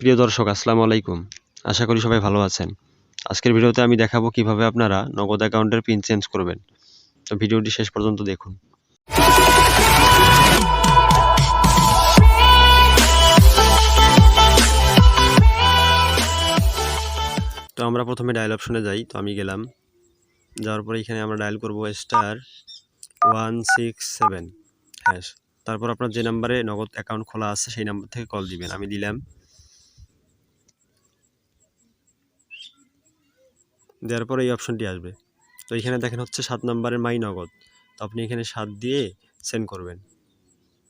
প্রিয় দর্শক, আসসালামু আলাইকুম। আশা করি সবাই ভালো আছেন। আজকের ভিডিওতে আমি দেখাবো কিভাবে আপনারা নগদ অ্যাকাউন্টের পিন চেঞ্জ করবেন। তো ভিডিওটি শেষ পর্যন্ত দেখুন। তো আমরা প্রথমে ডায়াল অপশনে যাই। তো আমি গেলাম, যাওয়ার পরে এখানে আমরা ডায়াল করব *167#। তারপর আপনার যে নাম্বারে নগদ অ্যাকাউন্ট খোলা আছে সেই নাম্বার থেকে কল দিবেন। আমি দিলাম, দেওয়ার পরে এই অপশনটি আসবে। তো এখানে দেখেন হচ্ছে 7 নম্বরের মাই নগদ। তো আপনি এখানে 7 দিয়ে সেন্ড করবেন।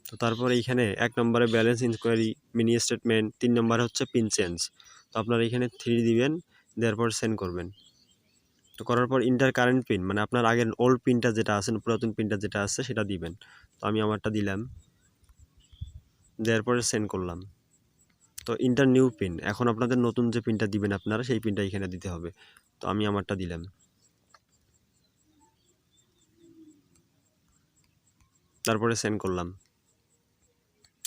তো তারপরে এইখানে 1 নম্বরে ব্যালেন্স ইনকোয়ারি, মিনি স্টেটমেন্ট, 3 নম্বরে হচ্ছে পিন চেঞ্জ। তো আপনারা এখানে 3 দিবেন, দেওয়ার পর সেন্ড করবেন। তো করার পর ইন্টার কারেন্ট পিন, মানে আপনার আগের ওল্ড পিনটা যেটা আছে, পুরাতন পিনটা যেটা আছে সেটা দিবেন। তো আমি আমারটা দিলাম, দেওয়ার পরে সেন্ড করলাম। তো ইন্টার নিউ পিন, এখন আপনাদের নতুন যে পিনটা দিবেন আপনারা সেই পিনটা এখানে দিতে হবে। তো আমি আমারটা দিলাম, তারপরে সেন্ড করলাম।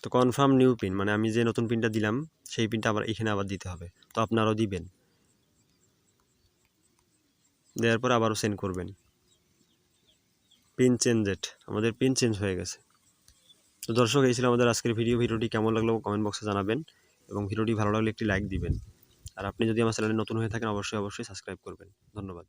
তো কনফার্ম নিউ পিন, মানে আমি যে নতুন পিনটা দিলাম সেই পিনটা আবার এখানে আবার দিতে হবে। তো আপনারাও দিবেন, দেওয়ার পর আবারও সেন্ড করবেন। পিন চেঞ্জেড, আমাদের পিন চেঞ্জ হয়ে গেছে। তো দর্শক, এই ছিল আমাদের আজকের ভিডিওটি কেমন লাগলো কমেন্ট বক্সে জানাবেন, এবং ভিডিওটি ভালো লাগলে একটি লাইক দিবেন। আর আপনি যদি আমার চ্যানেলে নতুন হয়ে থাকেন অবশ্যই সাবস্ক্রাইব করবেন। ধন্যবাদ।